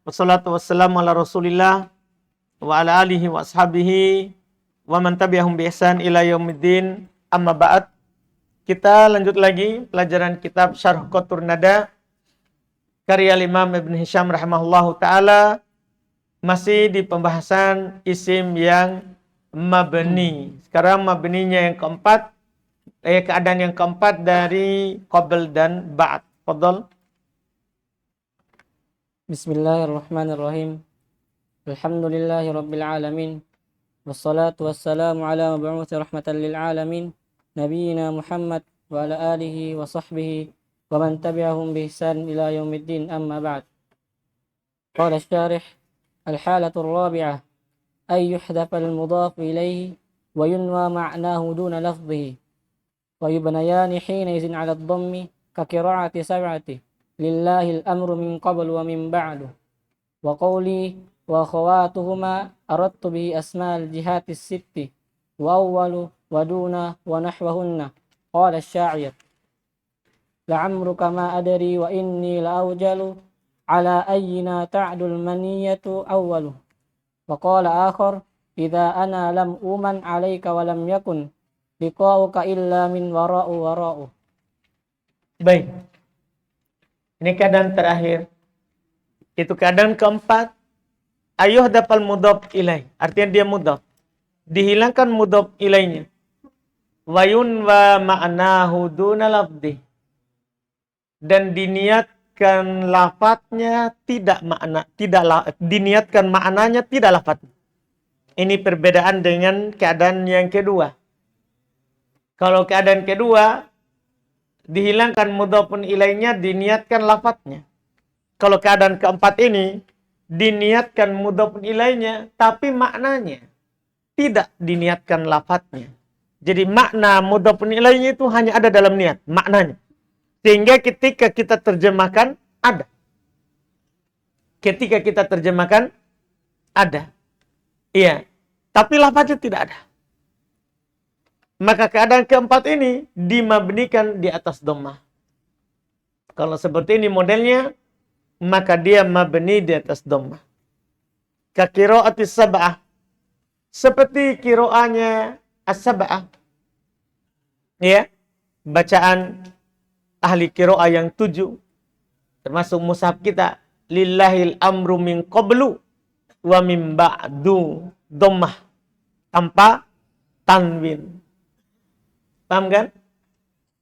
Wassalatu wassalamu ala Rasulillah wa ala alihi wa ashabihi wa man tabi'ahum bi ihsan ila yaumiddin. Amma ba'd. Kita lanjut lagi pelajaran kitab Syarh Qatur Nada karya Imam Ibn Hisham rahimahullahu taala, masih di pembahasan isim yang mabni. Sekarang mabninya yang keempat, keadaan yang keempat dari qabl dan ba'd. Fadhal. Bismillahirrahmanirrahim. Alhamdulillahi rabbil alamin. Wassalatu wassalamu ala mab'uthi rahmatan lil alamin, nabiyyina Muhammad wa ala alihi wa sahbihi wa man tabi'ahum bi ihsan ila yaumiddin, amma ba'd. Qala asy-syarih: al-halatu ar-rabi'ah ay yuhdhafa al-mudhaf ilayhi wa yunwa ma'nahu duna lafdhihi wa yubnayani hina izin 'ala ad-dhammi ka qira'ati sab'ati lillahi al-amru min qabl wa min ba'du wa qawli wa akhawatuhuma aradtu bihi asma'al jihati sitti wa awwalu wa duna wa nahwahunna. Qala asy-sya'ir: la'amruka ma adri wa inni la'awjalu ala ayyina ta'dul maniyatu awwalu. Wa qala akhar: idza ana lam uman 'alaika wa lam yakun liqa'uka illa min wara'u. Baik. Ini keadaan terakhir. Itu keadaan keempat. Ayuh dapal mudhaf ilaih. Artinya dia mudhaf. Dihilangkan mudhaf ilaihnya. Wayun wa ma'nahu duna lafdhi. Dan diniatkan lafadznya diniatkan maknanya tidak lafadznya. Ini perbedaan dengan keadaan yang kedua. Kalau keadaan kedua, dihilangkan mudhafun ilaihnya, diniatkan lafadznya. Kalau keadaan keempat ini, diniatkan mudhafun ilaihnya, tapi maknanya tidak diniatkan lafadznya. Jadi makna mudhafun ilaihnya itu hanya ada dalam niat, maknanya. Sehingga ketika kita terjemahkan, ada. Ketika kita terjemahkan, ada. Iya, tapi lafadznya tidak ada. Maka keadaan keempat ini dimabnikan di atas dhammah. Kalau seperti ini modelnya, maka dia mabni di atas dhammah. Ka qira'atis sab'ah. Seperti qira'ahnya as-sab'ah. Ya, bacaan ahli qira'ah yang 7. Termasuk mushaf kita. Lillahil amru min qablu wa min ba'du. Dhammah. Tanpa tanwin. Paham kan?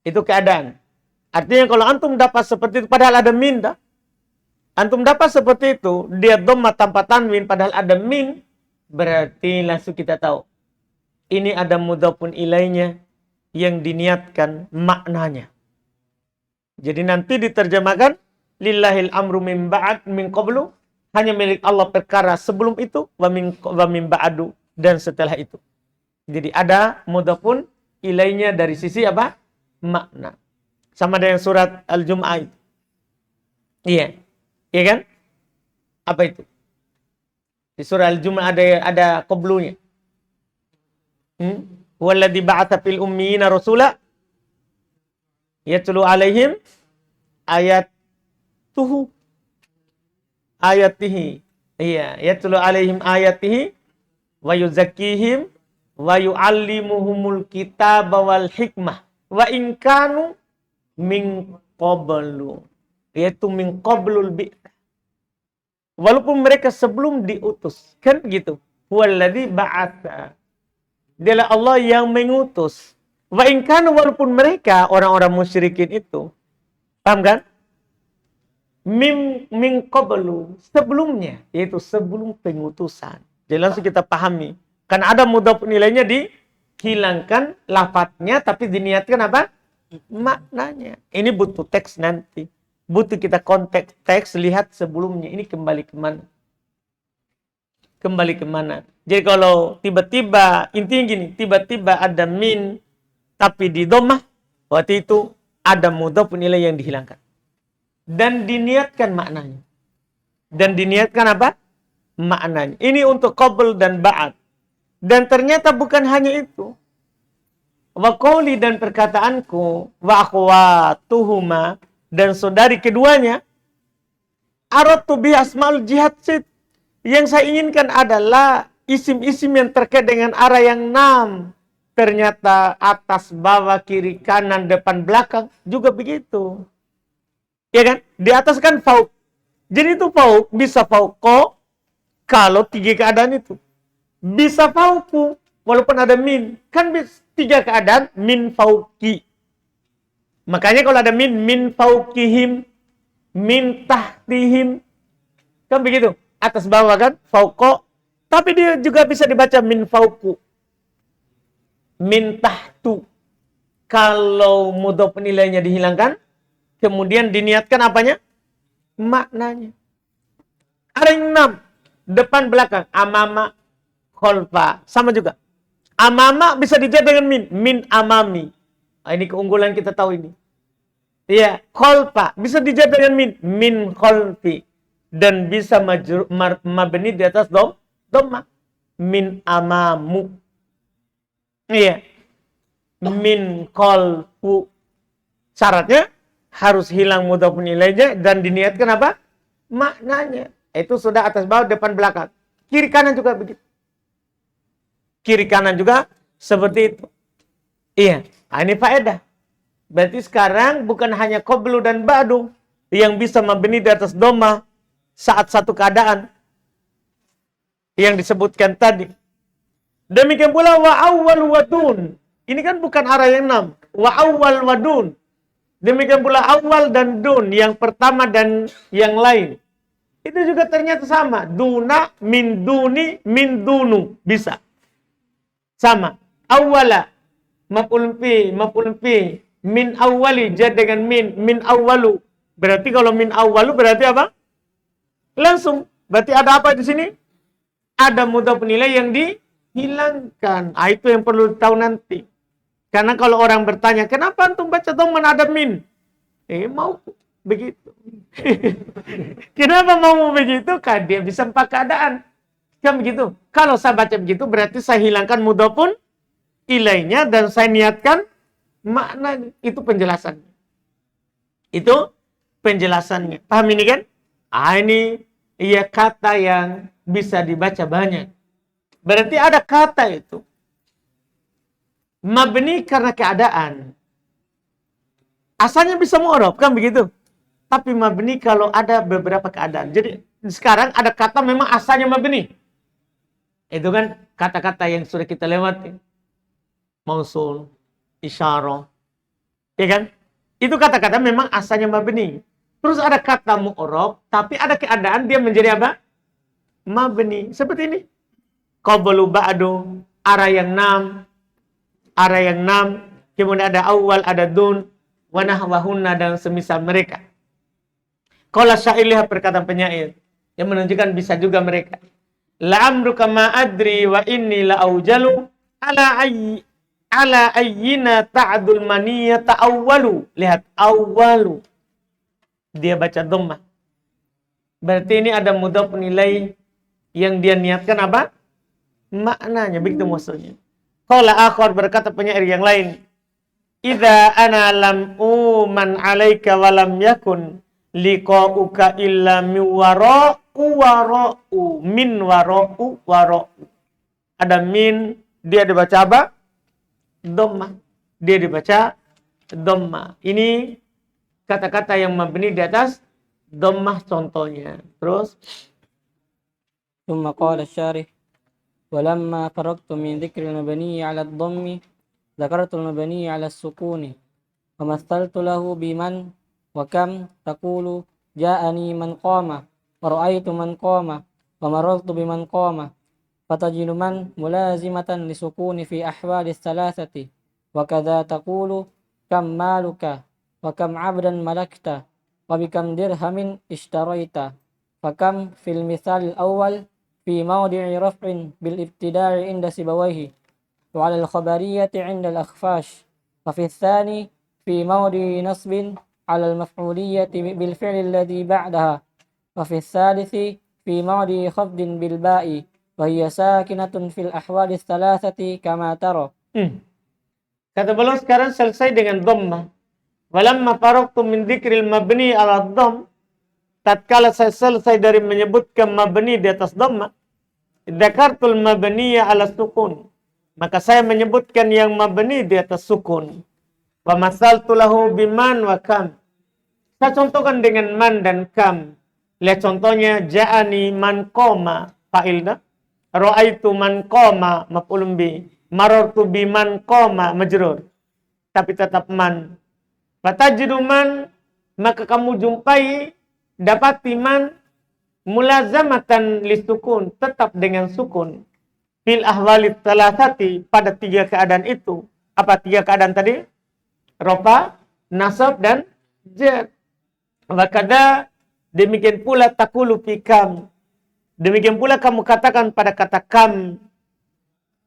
Itu keadaan. Artinya kalau antum dapat seperti itu, padahal ada min dah. Antum dapat seperti itu, dia dhammah tanpa tanwin, padahal ada min, berarti langsung kita tahu. Ini ada mudhafun ilaihnya yang diniatkan maknanya. Jadi nanti diterjemahkan, lillahil amru min ba'd min qablu, hanya milik Allah perkara sebelum itu, wa min ba'du, dan setelah itu. Jadi ada mudhafun ilainya dari sisi apa? Makna. Sama dengan surat Al-Jum'ah itu. Iya. Iya kan? Apa itu? Di surah Al-Jum'ah ada qablunya. Walladzi ba'atsa fil ummiyina rasula yatlu 'alaihim ayatihi. Iya, yatlu 'alaihim ayatihi wa yuzakkihim wa yu'allimuhumul kitaba wal hikmah wa in kanu min qablu, yaitu min qablul bi'tsah, walaupun mereka sebelum diutus, kan begitu. Huwallazi ba'atsa, dialah Allah yang mengutus. Wa in kanu, walaupun mereka orang-orang musyrikin itu, paham kan? Min qablu, sebelumnya, yaitu sebelum pengutusan. Jadi langsung kita pahami. Karena ada mudhafun ilaihnya dihilangkan lafadznya, tapi diniatkan apa? Maknanya. Ini butuh teks nanti. Butuh kita konteks teks, lihat sebelumnya. Ini kembali kemana? Kembali kemana? Jadi kalau tiba-tiba, intinya gini, tiba-tiba ada min, tapi di dhammah, waktu itu ada mudhafun ilaih yang dihilangkan. Dan diniatkan maknanya. Dan diniatkan apa? Maknanya. Ini untuk qabl dan ba'd. Dan ternyata bukan hanya itu. Wa qawli, dan perkataanku, wa akhwatuhuma, dan saudari keduanya, Aradtu bi asmaul jihad sit. Yang saya inginkan adalah isim-isim yang terkait dengan arah yang 6. Ternyata atas, bawah, kiri, kanan, depan, belakang juga begitu. Ya kan? Di atas kan fauk. Jadi itu fauk bisa fauko kalau 3 keadaan itu. Bisa fauku walaupun ada min. Kan 3 keadaan min fauki. Makanya kalau ada min faukihim, min tahtihim. Kan begitu. Atas bawah kan, fauko. Tapi dia juga bisa dibaca min fauku. Min tahtu. Kalau mudhof nilainya dihilangkan, kemudian diniatkan apanya? Maknanya. Ada yang 6. Depan belakang. Amama, kholfa. Sama juga. Amama bisa dijawab dengan min. Min amami. Nah, ini keunggulan kita tahu ini. Iya, kholfa. Bisa dijawab dengan min. Min kholfi. Dan bisa mabni di atas dhamma. Min amamu. Iya. Min kholfu. Syaratnya harus hilang mudhof ilaihnya dan diniatkan apa? Maknanya. Itu sudah atas bawah, depan belakang. Kiri kanan juga begitu. Kiri kanan juga seperti itu. Iya. Nah, ini faedah. Berarti sekarang bukan hanya qablu dan ba'du yang bisa mabni di atas dhamma saat satu keadaan yang disebutkan tadi. Demikian pula wa awwal wadun. Ini kan bukan arah yang 6. Wa awwal wadun. Demikian pula awal dan dun, yang pertama dan yang lain. Itu juga ternyata sama. Duna, min duni, min dunu. Bisa. Sama. Awwala, maf'ul fi, min awwali, jadi dengan min awwalu. Berarti kalau min awwalu berarti apa? Langsung. Berarti ada apa di sini? Ada mudhof nilai yang dihilangkan. Ah, itu yang perlu tahu nanti. Karena kalau orang bertanya, kenapa antum baca dhamma ada min? Mau begitu. Kenapa mau begitu? Kan dia bisa 4 keadaan. Kan begitu. Kalau saya baca begitu, berarti saya hilangkan mudhofun ilainya dan saya niatkan maknanya. Itu penjelasannya. Itu penjelasannya. Paham ini kan? Ini iya kata yang bisa dibaca banyak. Berarti ada kata itu mabni karena keadaan. Asalnya bisa mu'rab, kan begitu? Tapi mabni kalau ada beberapa keadaan. Jadi sekarang ada kata memang asalnya mabni. Itu kan kata-kata yang sudah kita lewati. Mausul, isyarah. Ya kan? Itu kata-kata memang asalnya mabni. Terus ada kata mu'rab, tapi ada keadaan dia menjadi apa? Mabni. Seperti ini. Qablu ba'du, arah yang 6. Arah yang 6. Kemudian ada awal, ada dun, wa nahwahunna dan semisal mereka. Qala syair, lihat perkataan penyair yang menunjukkan bisa juga mereka. La'amruka ma adri wa inni la aujalu ala ayyina ta'dul maniyya ta'awwalu. Lihat, awwalu. Dia baca dhammah. Berarti ini ada mudhof nilai yang dia niatkan apa? Maknanya, begitu maksudnya. Qala akhar, berkata penyair yang lain. Idza ana lam uman alaika wa lam yakun liqa'uka illa min wara'u min wara'u. Ada min, dia dibaca apa? Dhammah. Dia dibaca dhammah. Ini kata-kata yang mabni di atas dhammah contohnya. Terus ثم قال الشارح ولما فرغت من ذكر المبني على الضم ذكرت المبني على السكون ومثلت له بمن وكم تقول جاءني من قام ورأيت من قام ومررت بمن قام فتجد من ملازمة لسكون في أحوال الثلاثة وكذا تقول كم مالك وكم عبدا ملكت وبكم درهم اشتريت فكم في المثال الأول في موضع رفع بالابتداء عند سيبويه وعلى الخبرية عند الأخفاش وفي الثاني في موضع نصب على المفعولية بالفعل الذي بعدها وفي الثالث في موضع خفض بالباء وهي ساكنة في الأحوال الثلاثة كما ترى. Kata beliau sekarang selesai dengan dhammah. Walamma faraqtu min dzikril mabni ala dhamm. tatkala saya selesai dari menyebutkan mabni di atas dhamma, dzakartul mabniya ala sukun. Maka saya menyebutkan yang mabni di atas sukun. Wa masaltu lahu biman wa kam. Saya contohkan dengan man dan kam. Lihat contohnya, ja'ani man qoma fa'il dah. Ra'aitu man qoma maf'ulun bi. Marartu biman qoma majrur. Tapi tetap man. Fatajidu man, maka kamu jumpai, dapati man mulazamatan lisukun, tetap dengan sukun. Fil ahwalit thalathati, pada 3 keadaan itu. Apa 3 keadaan tadi? Rofa, nasab, dan jar. Wakada, demikian pula takulu fi kam. Demikian pula kamu katakan pada kata kam.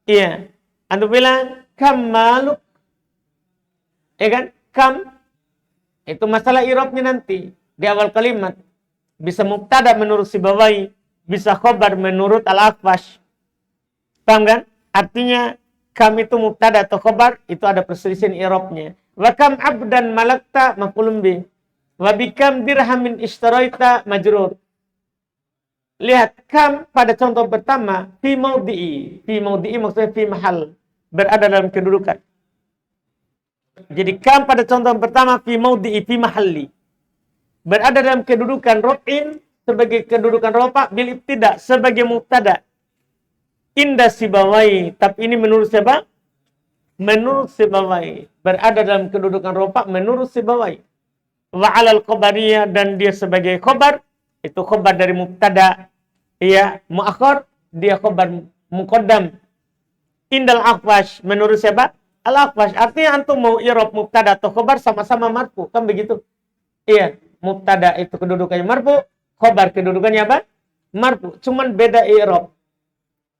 Iya. Antum bilang kam maluk. Ya kan? Kam. Itu masalah i'rabnya nanti. Di awal kalimat. Bisa mubtada menurut Sibawai. Bisa khobar menurut Al-Aqfash. Paham kan? Artinya kam itu mubtada atau khobar. Itu ada perselisihan i'rabnya. Wa kam abdan malakta maf'ulun bih. Wa bikam dirhamin ishtaraita majrur. Lihat, kam pada contoh pertama, fi maudhi'i. Fi maudhi'i maksudnya fi mahal. Berada dalam kedudukan. Jadi kam pada contoh pertama, fi maudhi'i, fi mahalli. Berada dalam kedudukan rof'in, sebagai kedudukan rofa, bil ibtida, sebagai mubtada. Indah Sibawai. Tapi ini menurut siapa? Menurut Sibawai. Berada dalam kedudukan rofa, menurut Sibawai. Wa alal khobariyah, dan dia sebagai khobar, itu khobar dari mubtada, ya, muakhar, dia khobar muqaddam. Indal Aqfash, menurut siapa? Al-Aqfash. Artinya antum mau i'rab mubtada atau khobar sama-sama marfu, kan begitu? Iya, mubtada itu kedudukannya marfu, khobar kedudukannya apa? Marfu. Cuman beda i'rab.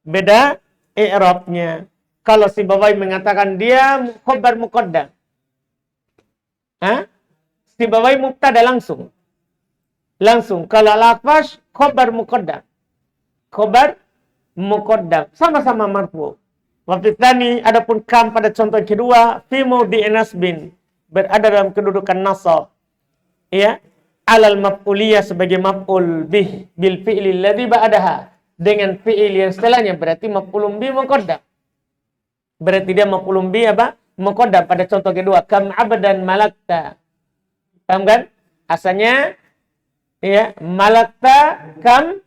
Beda i'rabnya. Kalau Sibawai mengatakan dia khobar muqaddam. Sibawai mubtada langsung. Kalau Al-Aqfash khobar muqaddam. Khobar muqaddam. Sama-sama marfu. Wa fitsani, adapun kam pada contoh kedua, fi maudhi'i nasbin, berada dalam kedudukan nasab. Ya, alal maf'uliyah, sebagai maf'ul bih, bil fi'li alladhi ba'daha, dengan fi'il yang setelahnya, berarti maf'ulun bih muqaddam. Berarti dia maf'ulun bih apa? Muqaddam pada contoh kedua, kam abdan malakta. Paham kan? Asalnya ya, malakta kam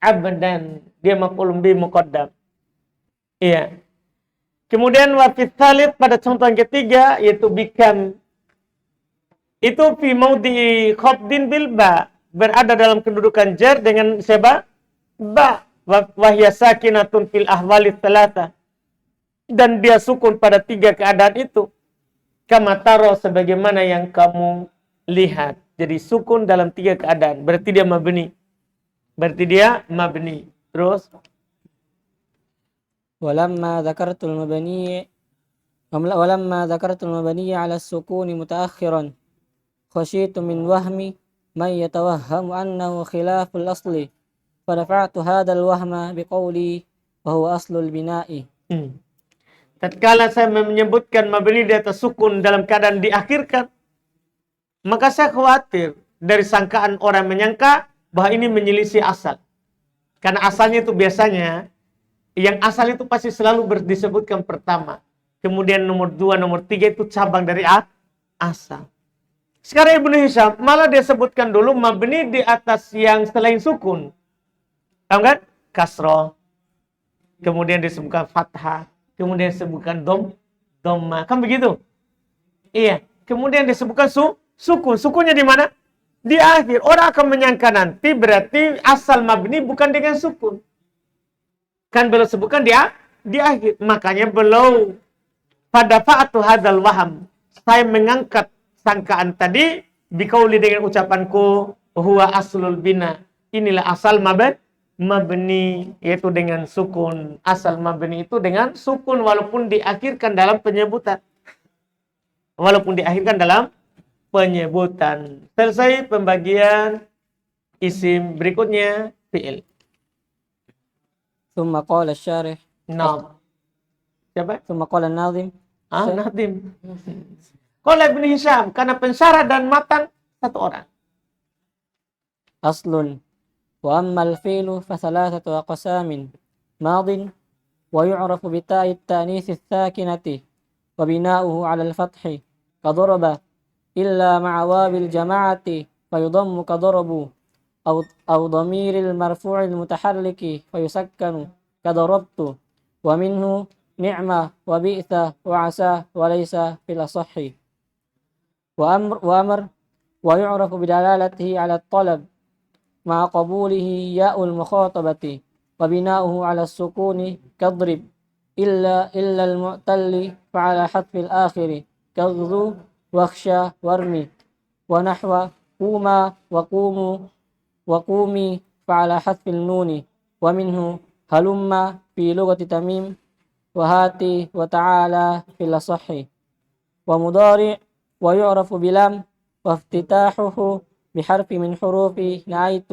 abdan. Dia maf'ulun bih muqaddam. Iya. Kemudian wa fi tsalits pada contoh yang ketiga, yaitu bikam. Itu fi maudhi'i khafdin bil ba, berada dalam kedudukan jar dengan siapa? Ba. Wa hiya sakinatun fil ahwalit tsalatsa. Dan dia sukun pada 3 keadaan itu. Kama taro, sebagaimana yang kamu lihat. Jadi sukun dalam 3 keadaan. Berarti dia mabni. Terus. Walamma dzakartul mabni ala sukuni mutaakhiran khasyitu min wahmi man yatawahhamu annahu khilaful asli fadafa'tu hadzal wahma biqauli wa huwa aslul bina'i. Tatkala saya menyebutkan mabni di atas sukun dalam keadaan diakhirkan, maka saya khawatir dari sangkaan orang menyangka bahwa ini menyelisih asal. Karena asalnya itu biasanya, yang asal itu pasti selalu disebutkan pertama. Kemudian nomor 2, nomor 3 itu cabang dari asal. Sekarang Ibnu Hisham malah dia sebutkan dulu mabni di atas yang selain sukun. Tahu kan? Kasroh. Kemudian disebutkan fathah. Kemudian disebutkan dhamma. Kan begitu? Iya. Kemudian disebutkan sukun. Sukunnya di mana? Di akhir. Orang akan menyangka nanti berarti asal mabni bukan dengan sukun. Kan belum sebutkan di akhir. Makanya belum pada fa'atu hadzal waham. Saya mengangkat sangkaan tadi biqauli dengan ucapanku huwa aslul bina. Inilah asal mabni, yaitu dengan sukun. Asal mabni itu dengan sukun walaupun diakhirkan dalam penyebutan. Selesai pembagian isim, berikutnya fi'il. Tsumma qala asy-syarih. Nah. Siapa? Tsumma qala an-nazim. Nadim. Qala Ibnu Hisham, karena pensyarah dan matan satu orang. أصل. وأما الفعل فثلاثة أقسام: ماض، ويعرف بتاء التأنيث الساكنة وبناؤه على الفتح كضرب، إلا مع واو الجماعة فيضم كضربوا، أو ضمير المرفوع المتحرك فيسكن كضربت. ومنه نعمة وبئس وعسى وليس في الأصح. وأمر ويعرف بدلالته على الطلب مع قبوله ياء المخاطبة وبناؤه على السكون كاضرب، إلا المعتل فعلى حذف الآخر كغزو واخشى وارمي. ونحو قوما وقوموا وقومي فعلى حذف النون. ومنه هلم في لغة تميم وهاتي وتعالى في الأصح. ومضارع ويعرف بلام وافتتاحه بحرف من حروف نعيت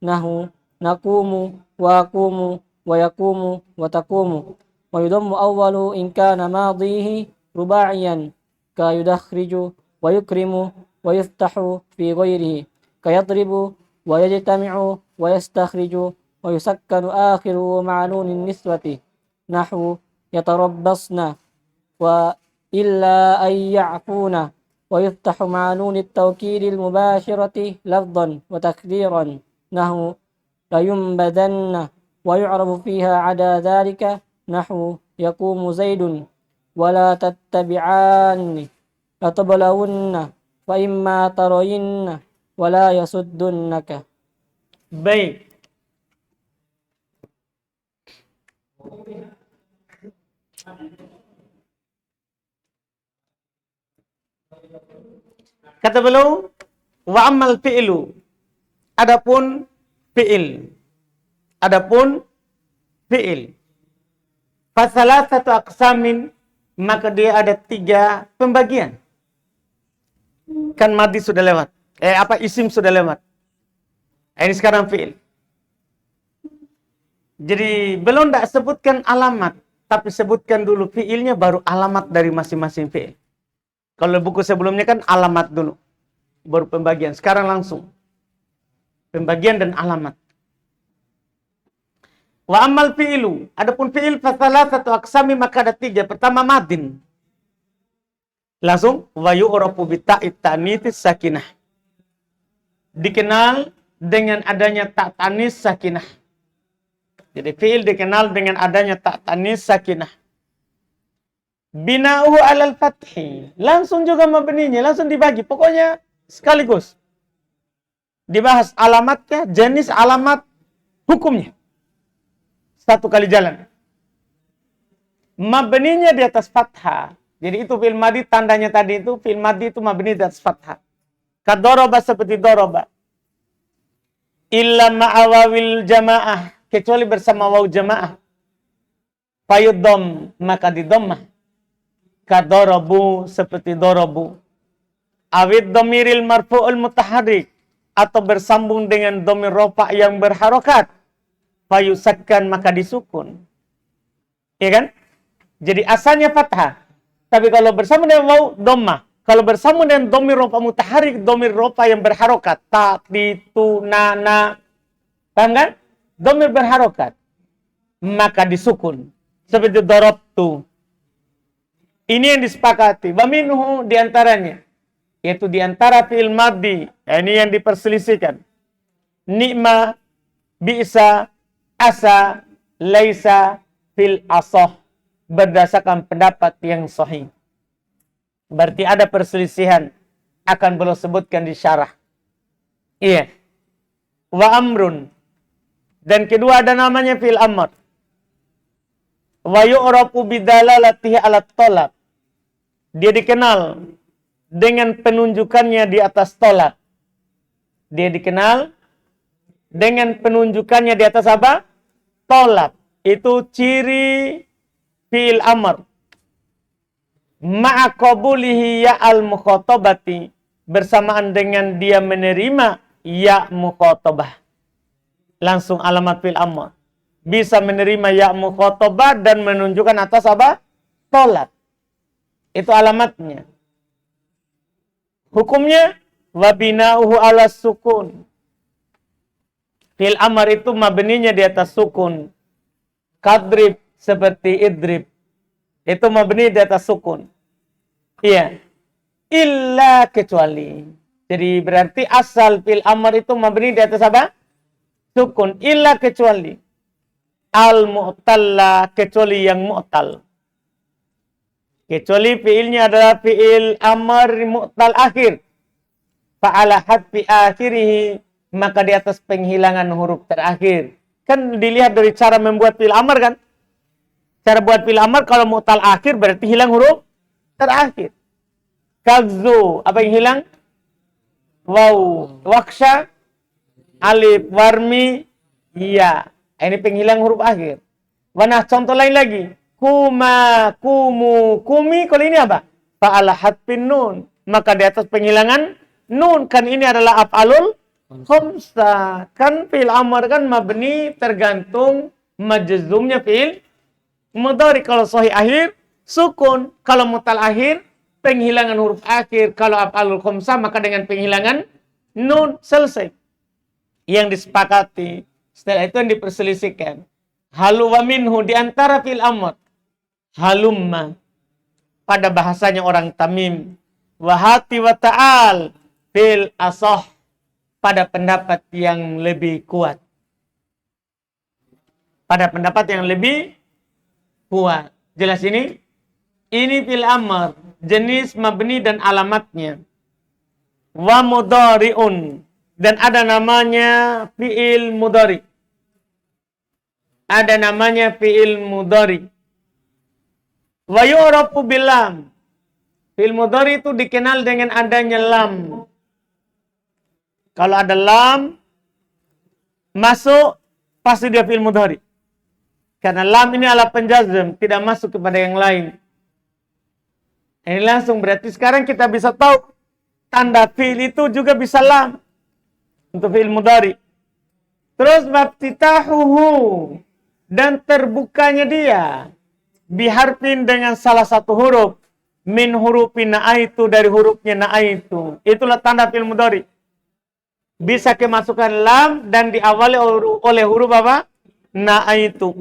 نحو نقوم وأقوم ويقوم وتقوم. ويضم أول إن كان ماضيه رباعيا كيدخرج ويكرم ويفتح في غيره كيضرب ويجتمع ويستخرج. ويسكن آخره مع نون النسوة نحو يتربصن وإلا أن يعفون. ويفتح مع نون التوكيد المباشرة لفظا وتكريرا نحو لينبذن. ويعرف فيها عدا ذلك نحو يقوم زيد ولا تتبعان لتبلون فإما ترين ولا يسدنك. Baik. Kata beliau, wa ammal fi'lu. Adapun fi'il. Adapun fi'il. Fasalasatu aqsamin, maka dia ada 3 pembagian. Kan madi sudah lewat. Isim sudah lewat. Ini sekarang fi'il. Jadi belum tidak sebutkan alamat, tapi sebutkan dulu fi'ilnya baru alamat dari masing-masing fi'il. Kalau buku sebelumnya kan alamat dulu, baru pembagian. Sekarang langsung pembagian dan alamat. Wa ammal fi'ilu, adapun fi'il fasalasatu aqsami, maka ada 3. Pertama madin. Langsung wa yu'rafu bi ta'it ta'nitsis sakinah. Dikenal dengan adanya ta' tanis sakinah. Jadi fi'il dikenal dengan adanya ta' tanis sakinah. Bina'uhu alal fathi. Langsung juga mabninya, langsung dibagi. Pokoknya sekaligus. Dibahas alamatnya, jenis alamat, hukumnya. Satu kali jalan. Mabninya di atas fathah. Jadi itu fi'il madi, tandanya tadi itu fi'il madi itu mabni di atas fathah. Kadoroba seperti doroba. Illa ma'awawil jamaah. Kecuali bersama waw jamaah. Fayudom, maka didommah. Kadorobu seperti dorobu. Awid domiril marfu'ul mutaharrik. Atau bersambung dengan domir rofa yang berharokat. Fayusakkan, maka disukun. Ya kan? Jadi asalnya fathah. Tapi kalau bersambung dengan waw, dommah. Kalau bersambung dengan domir rofa mutaharrik, domir rofa yang berharokat. Ta, ti, tu, na. Paham kan? Domir berharokat. Maka disukun. Seperti dorobtu. Ini yang disepakati. Wa minhu diantaranya. Yaitu diantara fi'il madhi. Ini yang diperselisihkan. Ni'ma, bi'sa, asa, laisa, fil asoh. Berdasarkan pendapat yang sahih. Berarti ada perselisihan. Akan belum sebutkan di syarah. Iya. Wa amrun. Dan kedua ada namanya fi'il amr. Wa yu'rafu bidalalatihi alat tolab. Dia dikenal dengan penunjukannya di atas tolab. Dia dikenal dengan penunjukannya di atas apa? Tolab. Itu ciri fi'il amr. Ma'a qabulihi ya'al mukhatabati. Bersamaan dengan dia menerima ya' mukhatabah. Langsung alamat fi'il amr. Bisa menerima ya' mukhatabah dan menunjukkan atas apa? Tolab. Itu alamatnya. Hukumnya wa bina'uhu ala sukun. Fi'il amar itu mabninya di atas sukun. Kadrib seperti idrib. Itu mabni di atas sukun. Iya. Illa kecuali. Jadi berarti asal fi'il amar itu mabni di atas apa? Sukun. Illa kecuali. Al-mu'talla kecuali yang mu'tal. Kecuali fi'ilnya adalah fi'il amar mu'tal akhir. Fa'ala hadfi akhirihi, maka di atas penghilangan huruf terakhir. Kan dilihat dari cara membuat fi'il amar kan? Cara buat fi'il amar kalau mu'tal akhir berarti hilang huruf terakhir. Kagzu, apa yang hilang? Waw, waksha, alif, warmi, iya. Ini penghilang huruf akhir. Nah, contoh lain lagi. Kuma, kumu, kumi, kalau ini apa? Fa'ala hadfin nun. Maka di atas penghilangan nun. Kan ini adalah af'alul khamsa. Kan fi'il amar kan mabni tergantung majzumnya fi'il mudhari. Kalau sahih akhir, sukun. Kalau mutal akhir, penghilangan huruf akhir. Kalau af'alul khamsa, maka dengan penghilangan nun. Selesai. Yang disepakati. Setelah itu yang diperselisihkan. Halu wa minhu di antara fi'il amr. Halumma. Pada bahasanya orang Tamim. Wahati wa ta'al. Fil asah. Pada pendapat yang lebih kuat. Pada pendapat yang lebih kuat. Jelas ini? Ini fi'il amr. Jenis mabni dan alamatnya. Wa mudhari'un. Dan ada namanya fi'il mudhari. Ada namanya fi'il mudhari. Wa yu'rafu bil lam. Fi'il mudhari itu dikenal dengan adanya lam. Kalau ada lam masuk, pasti dia fi'il mudhari. Karena lam ini adalah penjazm, tidak masuk kepada yang lain. Ini langsung berarti sekarang kita bisa tahu tanda fi'il itu juga bisa lam untuk fi'il mudhari. Terus mabtitahuhu, dan terbukanya dia biharfin dengan salah satu huruf min hurufin na'aitu, dari hurufnya na'aitu. Itulah tanda fi'il mudhari. Bisa kemasukan lam dan diawali oleh huruf apa? Na'aitu.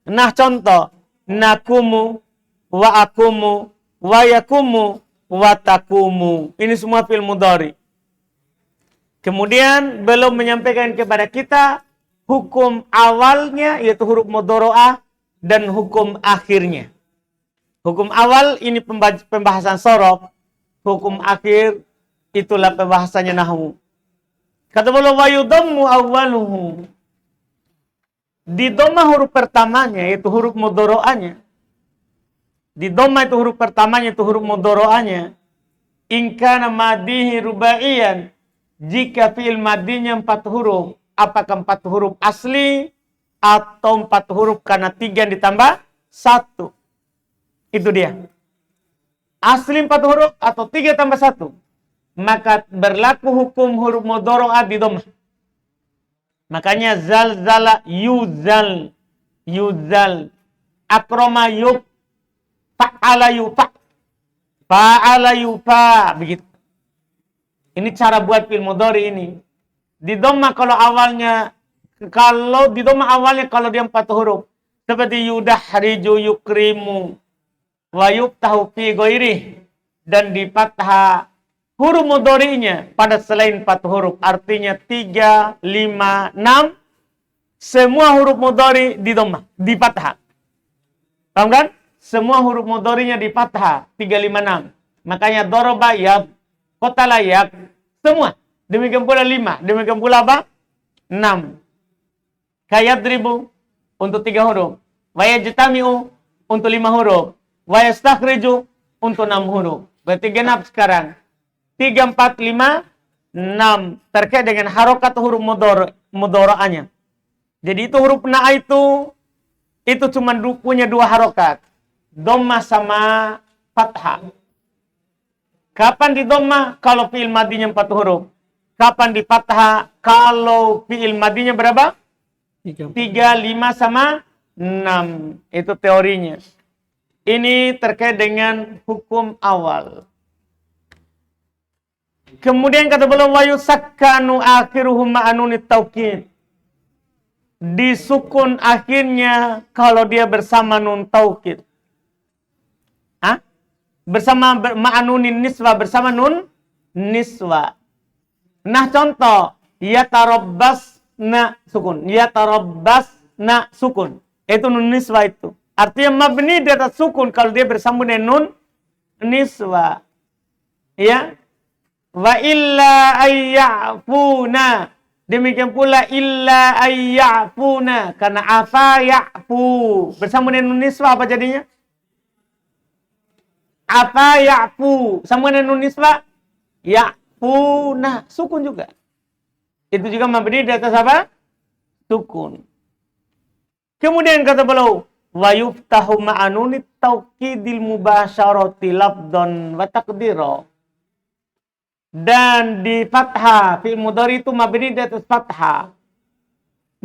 Nah contoh, nakumu, wa akumu, wa yakumu, wa takumu. Ini semua fi'il mudhari. Kemudian belum menyampaikan kepada kita hukum awalnya, yaitu huruf mudhari'ah, dan hukum akhirnya. Hukum awal ini pembahasan sorof. Hukum akhir itulah pembahasannya nahwu. Kata beliau wa yudammu awwaluhu. Di dhamma huruf pertamanya, yaitu huruf mudhari'ahnya. Di dhamma itu huruf pertamanya, itu huruf mudhari'ahnya. In kana madihi rubaiyan. Jika fi'il madinya 4 huruf, apakah 4 huruf asli atau 4 huruf karena 3 ditambah 1? Itu dia. Asli 4 huruf atau 3 tambah 1. Maka berlaku hukum huruf mudhari'ah di dhammah. Makanya zalzala yuzal, yuzal, akrama yub, fa'ala yufa, fa'ala yufa, begitu. Ini cara buat fi'il mudhari ini. Di dhammah kalau di dhammah awalnya kalau dia 4 huruf. Seperti yudahriju yukrimu. Wa yuftahu fi ghairi. Dan di fathah huruf mudhari'nya pada selain 4 huruf. Artinya 3, 5, 6. Semua huruf mudhari di dhammah. Di fathah. Paham kan? Semua huruf mudhari'nya di fathah. 3, 5, 6. Makanya doroba yab. Kota layak, semua. Demikian pula 5. Demikian pula apa? 6. Kayadribu untuk 3 huruf. Wayajtami'u untuk 5 huruf. Wayastakhriju untuk 6 huruf. Berarti genap sekarang. 3, 4, 5, 6. Terkait dengan harokat huruf mudhari'ahnya. Jadi itu huruf na itu cuma punya 2 harokat. Dhammah sama fathah. Kapan di dhammah? Kalau fi'il madinya 4 huruf. Kapan di fathah? Kalau fi'il madinya berapa? 3, 5 sama 6. Itu teorinya. Ini terkait dengan hukum awal. Kemudian kata beliau wa yusakkanu akhiruhum ma'anunit taukid. Disukun akhirnya kalau dia bersama nun taukid. Bersama ma'anunin niswa, bersama nun niswa. Nah contoh, yatarabbasna sukun, yatarabbasna sukun. Itu nun niswa itu. Artinya mabni di atas sukun kalau dia bersambung dengan nun niswa. Ya. Wa illa ayyafuna. Demikian pula illa ayyafuna. Karena afa ya'fu. Bersambung dengan nun niswa apa jadinya? Apa ya'fu. Sambung dengan nun niswa? Ya'funa. Sukun juga. Itu juga mabni di atas apa? Sukun. Kemudian kata beliau, wa yuftahu ma'anunit taukidil mubasyarati labdon wa taqdira. Dan di fathah, fi'il mudhari itu mabni di atas fathah.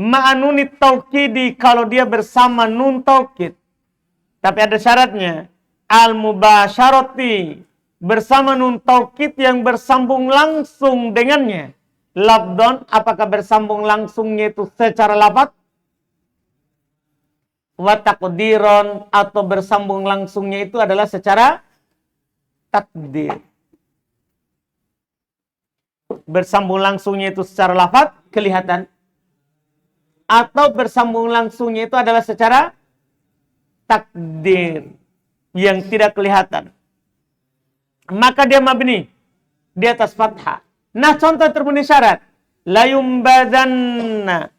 Ma'anunit taukidi kalau dia bersama nun taukid. Tapi ada syaratnya. Al-mubasyarati bersama nun taukid yang bersambung langsung dengannya. Labdon, apakah bersambung langsungnya itu secara lafaz? Wa taqdiron, atau bersambung langsungnya itu adalah secara takdir. Bersambung langsungnya itu secara lafaz kelihatan, atau bersambung langsungnya itu adalah secara takdir yang tidak kelihatan, maka dia mabni di atas fathah. Nah contoh terpenuhi syarat, layumbadanna.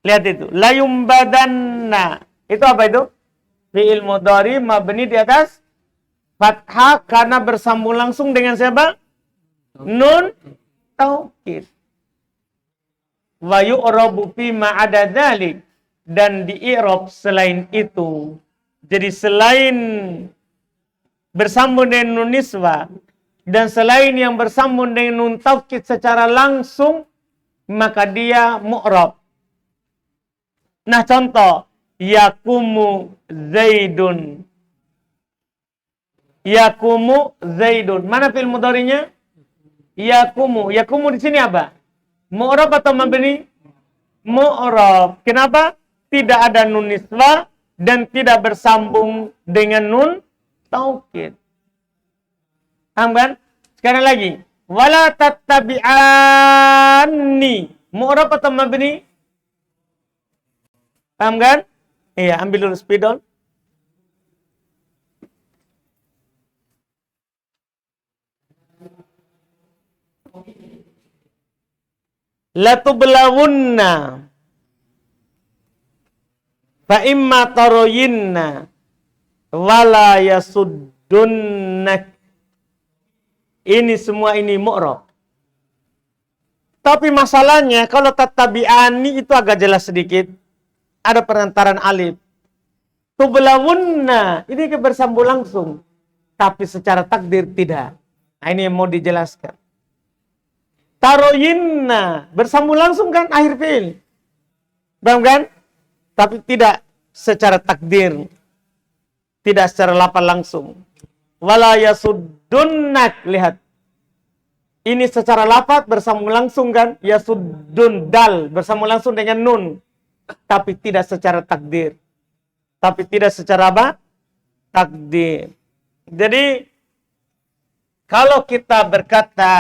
Lihat itu, layumbadanna. Itu apa itu? Fi'il mudhari mabni di atas fathah karena bersambung langsung dengan siapa? Nun taukid. Wa yu'rabu fi ma ada dzalik, dan di i'rab selain itu. Jadi selain bersambung dengan nun niswa dan selain yang bersambung dengan nun taukid secara langsung, maka dia mu'rab. Nah contoh, yakumu zaidun. Yakumu zaidun. Mana fi'il mudhari'nya? Yakumu. Yakumu di sini apa? Mu'rab atau mabni? Mu'rab. Kenapa? Tidak ada nun niswa dan tidak bersambung dengan nun taukid. Paham kan? Sekarang lagi. Wala tattabi'anni. Mu'rab atau mabni? Paham kan? Iya, ambil dulu spidol. Latublawunna fa imma taroyinna wala yasuddunnak. Ini semua ini mu'rab. Tapi masalahnya kalau tattabi'ani itu agak jelas sedikit. Ada perantaran alif. Tublawunna ini bersambung langsung. Tapi secara takdir tidak. Nah, ini yang mau dijelaskan. Taroyinna bersambung langsung kan akhir fi'il. Paham kan? Tapi tidak secara takdir. Tidak secara lafal langsung. Wala yasuddunnak. Lihat. Ini secara lafaz bersambung langsung kan? Yasuddun dal bersambung langsung dengan nun. Tapi tidak secara takdir. Tapi tidak secara apa? Takdir. Jadi kalau kita berkata,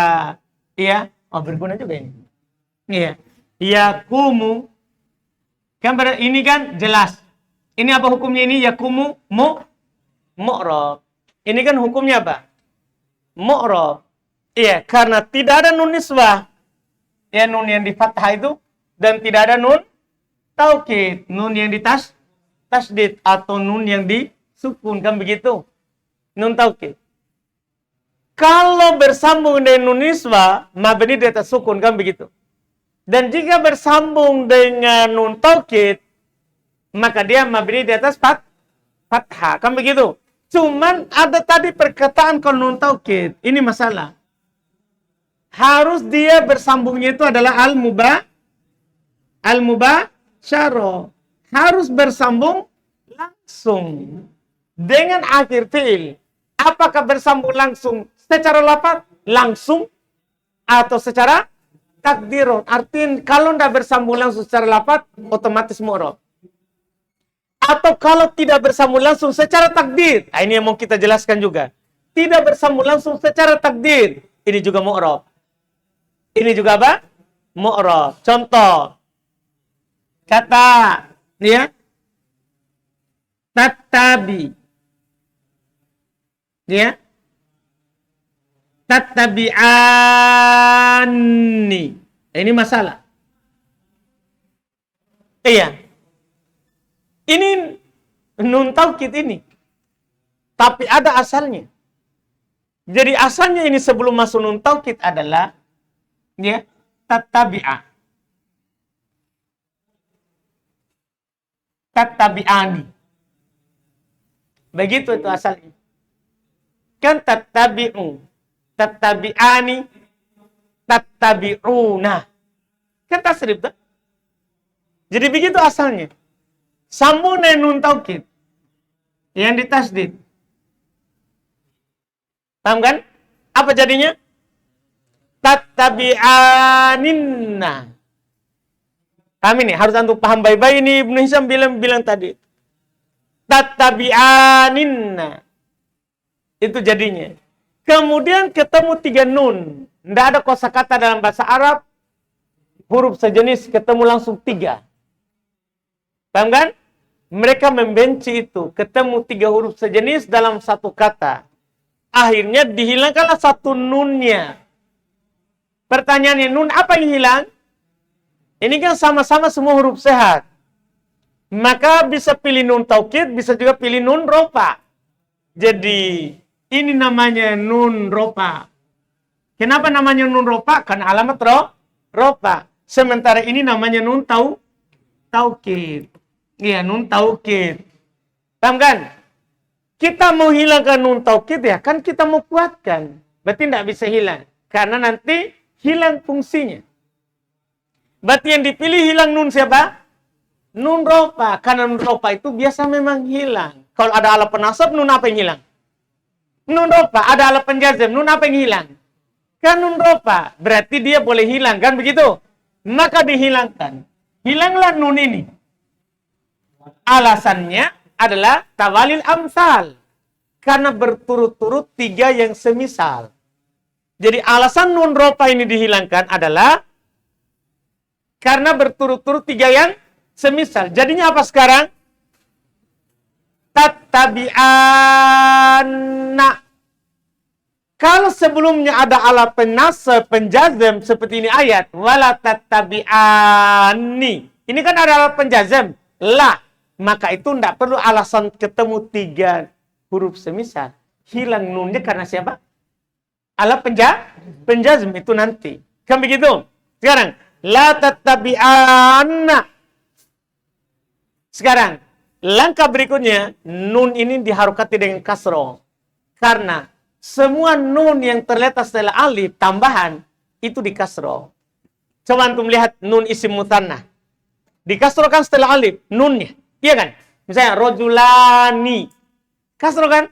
ya, berguna juga ini. Iya. Yakumu. Kan ini kan jelas. Ini apa hukumnya ini? Yakumu mu'rab. Ini kan hukumnya apa? Mu'rab. Iya, karena tidak ada nun niswah. Ya, nun yang di fathah itu dan tidak ada nun taukid, nun yang di tasdid atau nun yang disukun kan begitu. Nun taukid. Kalau bersambung dengan nun niswa, mabni di atas sukun kan begitu. Dan jika bersambung dengan nun taukid, maka dia mabni di atas fathah kan begitu. Cuman ada tadi perkataan kalau nun taukid, ini masalah. Harus dia bersambungnya itu adalah al-mubasyarah. Harus bersambung langsung dengan akhir fi'il. Apakah bersambung langsung secara lafaz? langsung atau secara takdirun. Artinya kalau tidak bersambung langsung secara lafaz, otomatis mu'rab. Atau kalau tidak bersambung langsung secara takdir. Nah, ini yang mau kita jelaskan juga. Tidak bersambung langsung secara takdir. Ini juga mu'rab. Ini juga apa? Mu'rab. Contoh. Kata, ya. Tattabi. Ya. Tattabi'ani. Ini masalah. Iya. Ini nun taukid ini. Tapi ada asalnya. Jadi asalnya ini sebelum masuk nun taukid adalah ya, tattabi'a. Tattabi'ani. Begitu itu asalnya. Kan tattabi'u. Tattabi'ani. Tattabi'una. Kan tasrif tak? Jadi begitu asalnya. Sambung dengan nun taukid yang ditasdid. Paham kan? Apa jadinya? Tattabi'aninna. Paham ini? Harus antum paham baik-baik ini Ibnu Hisham bilang tadi. Tattabi'aninna. Itu jadinya. Kemudian ketemu 3 nun. Tidak ada kosakata dalam bahasa Arab. Huruf sejenis ketemu langsung 3. Paham kan? Mereka membenci itu. Ketemu 3 huruf sejenis dalam satu kata. Akhirnya dihilangkanlah satu nunnya. Pertanyaannya, nun apa yang hilang? Ini kan sama-sama semua huruf sehat. Maka bisa pilih nun taukid, bisa juga pilih nun rofa. Jadi, ini namanya nun rofa. Kenapa namanya nun rofa? Karena alamat rofa. Sementara ini namanya nun taukid. Iya, nun taukid. Paham kan? Kita mau hilangkan nun taukid ya, kan kita mau kuatkan. Berarti tidak bisa hilang. Karena nanti hilang fungsinya. Berarti yang dipilih hilang nun siapa? Nun rofa. Karena nun rofa itu biasa memang hilang. Kalau ada alat penasab, nun apa yang hilang? Nun rofa. Ada alat penjazm, nun apa yang hilang? Kan nun rofa. Berarti dia boleh hilang, kan begitu? Maka dihilangkan. Hilanglah nun ini. Alasannya adalah tawalil amsal. Karena berturut-turut 3 yang semisal. Jadi alasan nun rofa ini dihilangkan adalah karena berturut-turut 3 yang semisal. Jadinya apa sekarang? Tattabi'anna. Kalau sebelumnya ada ala penasab, penjazm seperti ini ayat. Wala tattabi'ani. Ini kan ada ala penjazm. La. Maka itu tidak perlu alasan ketemu 3 huruf semisal. Hilang nunnya karena siapa? Ala penjazm itu nanti. Kan begitu? Sekarang. La tattabi'anna. Sekarang. Langkah berikutnya. Nun ini diharokati dengan kasroh. Karena semua nun yang terletak setelah alif tambahan. Itu di kasroh. Coba antum lihat nun isim mutannah. Dikasrohkan setelah alif. Nunnya. Iya kan? Misalnya rojulani. Kasroh kan?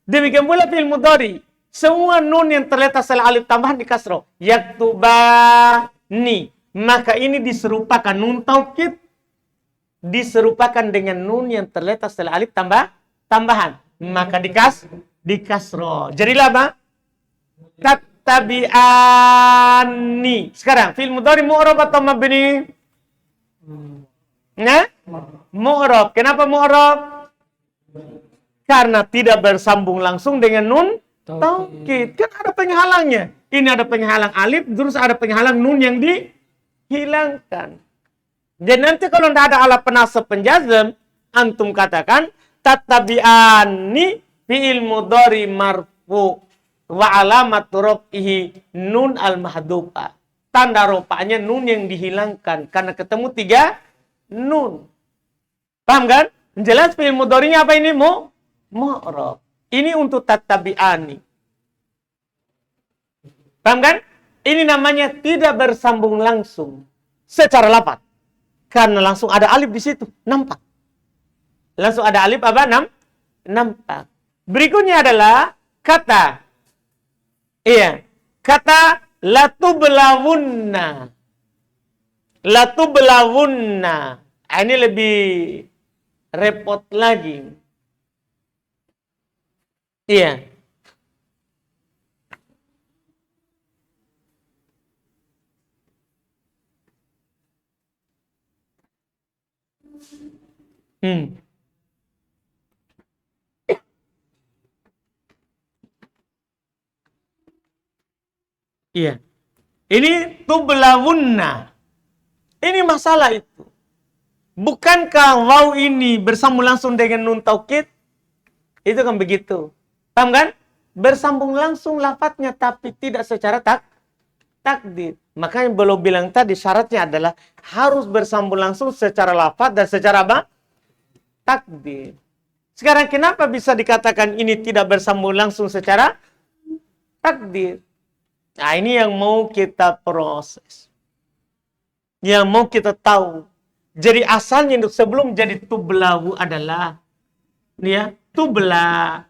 Demikian pula fi'il mudhari. Semua nun yang terletak setelah alif tambahan di kasroh. Yaktubani. Maka ini diserupakan nun taukid. Diserupakan dengan nun yang terletak setelah alif tambahan. Maka di kasroh. Jadilah apa? Tattabi'ani. Sekarang fi'il mudhari mu'rab atau mabni? Nah? Mu'rab. Kenapa mu'rab? Karena tidak bersambung langsung dengan nun taukid. Kan ada penghalangnya. Ini ada penghalang alif, terus ada penghalang nun yang dihilangkan. Dan nanti kalau tidak ada alat penasab penjazm, antum katakan tattabi'ani fi'il mudhari marfu wa alamat raf'ihi nun al-mahdufa. Tanda rofa'nya nun yang dihilangkan karena ketemu 3 nun. Paham kan? Jelas fi'il mudhari'nya apa ini? Mu'rab. Ini untuk tattabi'ani. Paham kan? Ini namanya tidak bersambung langsung secara lafaz. Karena langsung ada alif di situ, nampak. Langsung ada alif apa? Nampak. Berikutnya adalah kata. Iya. kata latubelawunna. Latubelawunna. Ini lebih repot lagi. Iya. Iya. Ini tublawunna. Ini masalah itu. Bukankah waw ini bersambung langsung dengan nun taukid? Itu kan begitu. Paham kan? Bersambung langsung lafadznya tapi tidak secara takdir. Makanya belum bilang tadi syaratnya adalah harus bersambung langsung secara lafadz dan secara apa? Takdir. Sekarang kenapa bisa dikatakan ini tidak bersambung langsung secara takdir? Nah, ini yang mau kita proses. Yang mau kita tahu. Jadi asalnya untuk sebelum jadi tublawu adalah ini ya, tubla.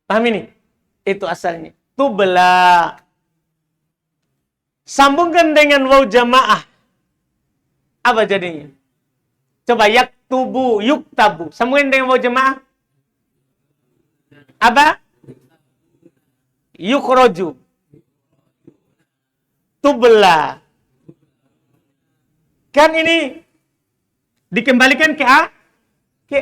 Paham ini? Itu asalnya. Tubla. Sambungkan dengan waw jamaah. Apa jadinya? Coba yaktubu, yuktabu. Sambungkan dengan waw jamaah. Apa? Yukroju. Tubla. Kan ini dikembalikan ke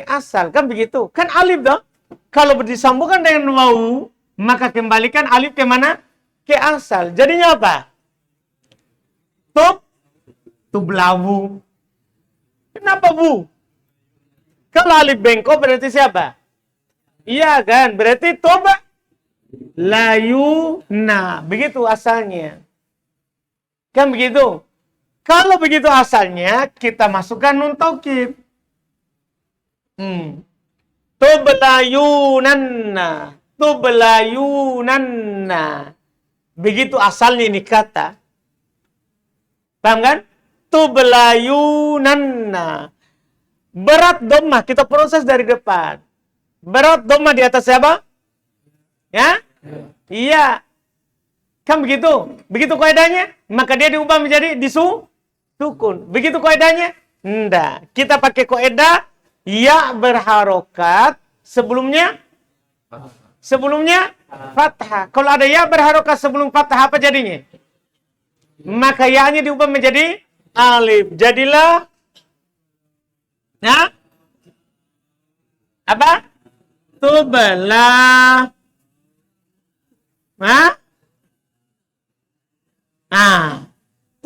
asal. Kan begitu. Kan alif dong. Kalau disambungkan dengan waw, maka kembalikan alif ke mana? Ke asal. Jadinya apa? Tublawu. Kenapa bu? Kalau alif bengkok berarti siapa? Iya kan? Berarti layuna. Begitu asalnya. Kan begitu? Kalau begitu asalnya, kita masukkan nun taukid. Tublayunanna. Begitu asalnya ini kata. Paham kan? Tublayunanna. Berat dhammah, kita proses dari depan. Berat dhammah di atas siapa? Ya? Iya. Kan begitu? Begitu kaidahnya? Maka dia diubah menjadi sukun. Begitu kaidahnya? Enggak. Kita pakai kaidah ya berharokat sebelumnya fathah. Kalau ada ya berharokat sebelum fathah apa jadinya? Maka ya-nya diubah menjadi alif. Jadilah apa? Tubla.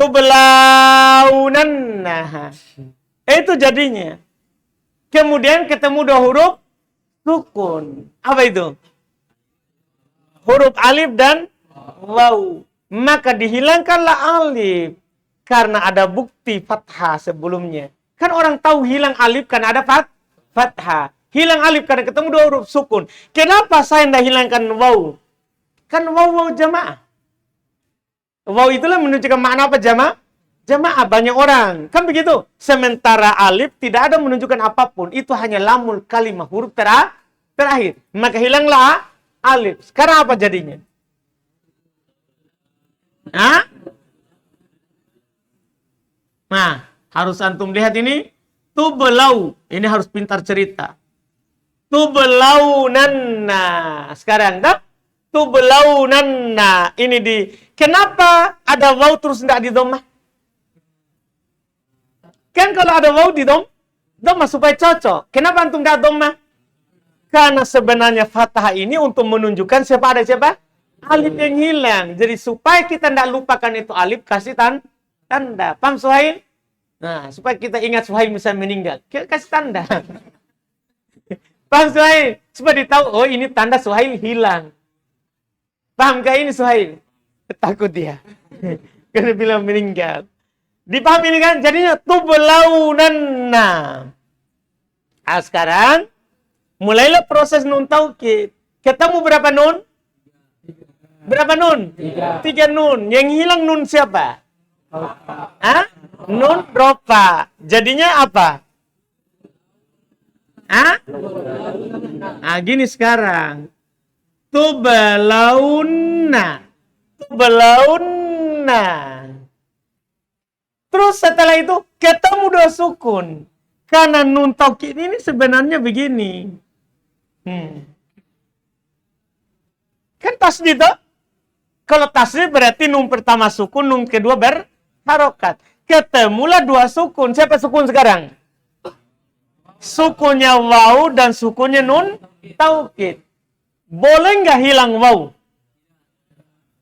Tublaunan. Itu jadinya. Kemudian ketemu dua huruf sukun. Apa itu? Huruf alif dan waw. Maka dihilangkanlah alif. Karena ada bukti fathah sebelumnya. Kan orang tahu hilang alif karena ada fathah. Hilang alif karena ketemu dua huruf sukun. Kenapa saya tidak hilangkan waw? Kan waw jamaah. Waw itulah menunjukkan makna apa jamaah? Jamaah banyak orang. Kan begitu. Sementara alif tidak ada menunjukkan apapun. Itu hanya lamul kalimah. Huruf terakhir. Maka hilanglah alif. Sekarang apa jadinya? Nah, harus antum lihat ini. Tublau. Ini harus pintar cerita. Tublaunanna. Sekarang dah. Tublaunanna. Ini kenapa ada waw terus tidak di dhammah? Kan kalau ada waw di dhammah supaya cocok. Kenapa antum tidak dhammah? Karena sebenarnya fathah ini untuk menunjukkan siapa ada siapa? Alif yang hilang. Jadi supaya kita tidak lupakan itu alif, kasih tanda. Paham Suhail? Nah, supaya kita ingat Suhail bisa meninggal. Kasih tanda. Paham Suhail? Supaya ditahu, oh ini tanda Suhail hilang. Paham gak ini Suhail? Takut dia. Karena bilang meninggal. Dipahami ini kan? Jadinya tublaunanna. Sekarang mulailah proses nun taukid. Ketemu berapa nun? Berapa nun? 3 nun. Yang hilang nun siapa? Nun rofa. Jadinya apa? Ah? Nah, gini sekarang. Tubalauna. Tubalauna. Terus setelah itu ketemu dua sukun. Karena nun taukid ini sebenarnya begini. Kan tasdid toh? Kalau tasdid berarti nun pertama sukun, nun kedua berharokat. Ketemulah dua sukun. Siapa sukun sekarang? Sukunya waw dan sukunya nun taukid. Boleh nggak hilang waw?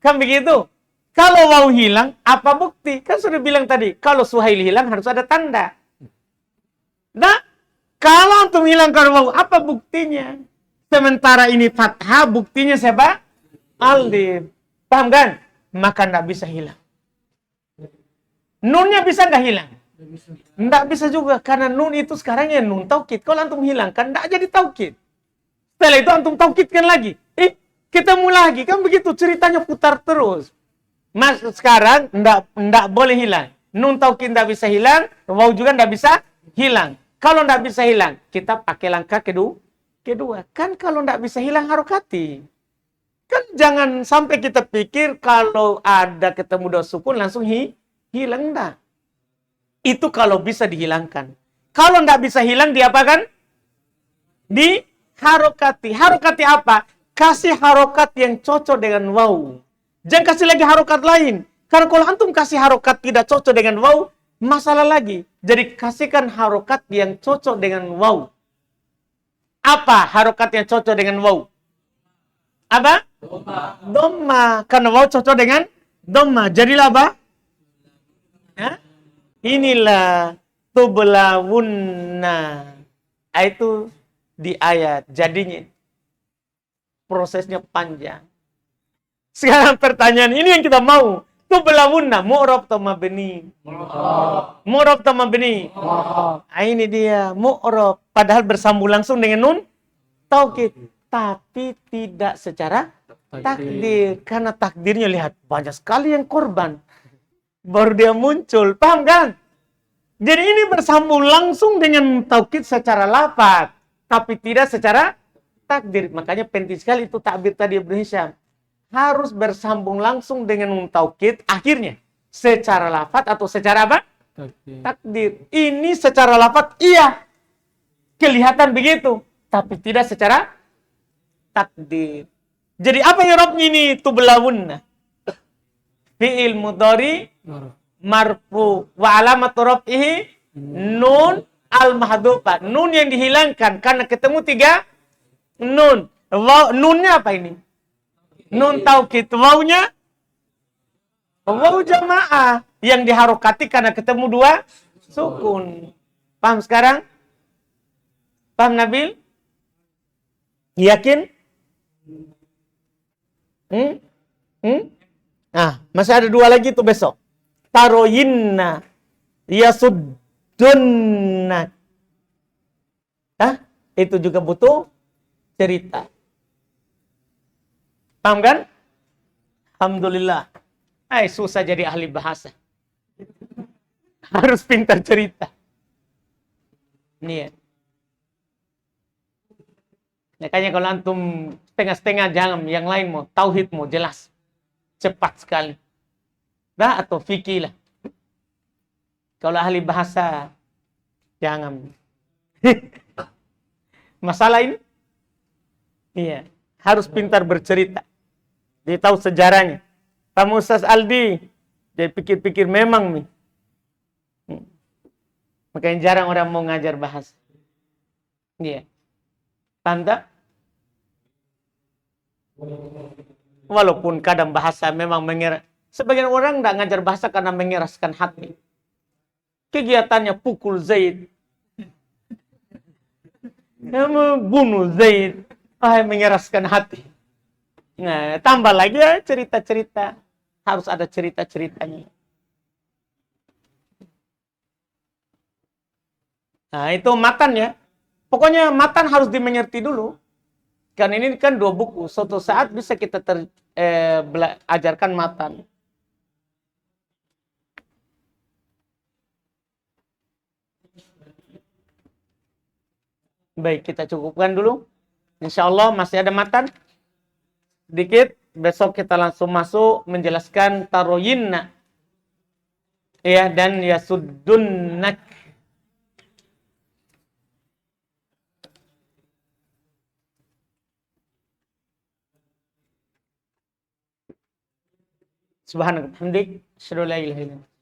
Kan begitu? Kalau waw hilang, apa bukti? Kan sudah bilang tadi, kalau Suhail hilang harus ada tanda. Nah, kalau antum hilangkan waw, apa buktinya? Sementara ini fathah, buktinya siapa? Alif. Paham kan? Maka nggak bisa hilang. Nunnya bisa nggak hilang? Nggak bisa juga, karena nun itu sekarang ya nun taukid. Kalau antum hilangkan, nggak jadi taukid. Setelah itu antum taukidkan lagi. Ketemu lagi. Kan begitu ceritanya putar terus. Mas sekarang nggak boleh hilang. Nun taukid nggak bisa hilang, waw juga nggak bisa hilang. Kalau nggak bisa hilang, kita pakai langkah kedua. Kan kalau nggak bisa hilang harokati. Kan jangan sampai kita pikir kalau ada ketemu dua sukun langsung hilang, enggak. Itu kalau bisa dihilangkan. Kalau nggak bisa hilang, diapakan? Di harokati. Harokati apa? Kasih harokat yang cocok dengan waw. Jangan kasih lagi harokat lain. Karena kalau antum kasih harokat tidak cocok dengan waw, masalah lagi. Jadi kasihkan harokat yang cocok dengan waw. Apa harokat yang cocok dengan waw? Apa? Dhamma. Karena waw cocok dengan dhamma. Jadilah apa? Hah? Inilah tublawunna. Itu di ayat. Jadinya prosesnya panjang. Sekarang pertanyaan ini yang kita mau. Tublawunna. Mu'rab atau mabni? Mu'rab atau mabni? Ini dia. Mu'rab. Padahal bersambung langsung dengan nun taukid. Tapi tidak secara takdir. Karena takdirnya lihat. Banyak sekali yang korban. Baru dia muncul. Paham kan? Jadi ini bersambung langsung dengan taukid secara lafaz. Tapi tidak secara takdir. Makanya penting sekali itu takbir tadi Ibnu Hisham. Harus bersambung langsung dengan nun taukid. Akhirnya. Secara lafaz atau secara apa? Takdir. Ini secara lafaz iya. Kelihatan begitu. Tapi tidak secara takdir. Jadi apa i'rabnya ini? Tublawunna. Fi'il mudhari marfu wa alamat raf'ihi nun al-mahdhufah. Nun yang dihilangkan karena ketemu tiga nun. Nunnya apa ini? Nun taukid. Wawnya waw jamaah yang diharokati karena ketemu dua sukun. Paham sekarang? Paham Nabil? Yakin? Nah, masih ada dua lagi tuh besok. Taroyinna yasuddunna. Itu juga butuh cerita. Paham kan? Alhamdulillah. Susah jadi ahli bahasa. Harus pintar cerita. Nih ya. Makanya kalau antum setengah-setengah jangan, yang lain mau tauhid mau jelas. Cepat sekali. Atau fikih lah. Kalau ahli bahasa jangan. Masalah ini iya, harus pintar bercerita. Dia tahu sejarahnya. Kamu Ustaz Aldi, dia pikir-pikir memang nih. Makanya jarang orang mau ngajar bahasa. Iya. Tanda? Walaupun kadang bahasa memang sebagian orang tidak ngajar bahasa karena mengeraskan hati. Kegiatannya pukul Zaid. Bunuh Zaid. Mengeraskan hati. Nah, tambah lagi ya cerita-cerita. Harus ada cerita-ceritanya. Nah, itu matan ya. Pokoknya matan harus dimengerti dulu. Karena ini kan dua buku. Suatu saat bisa kita ajarkan matan. Baik, kita cukupkan dulu. Insya Allah masih ada matan sedikit. Besok kita langsung masuk menjelaskan taroyinna. Ya, dan yasuddunak. Subhanallah, hamdik, asyhadu an la ilaha illa anta.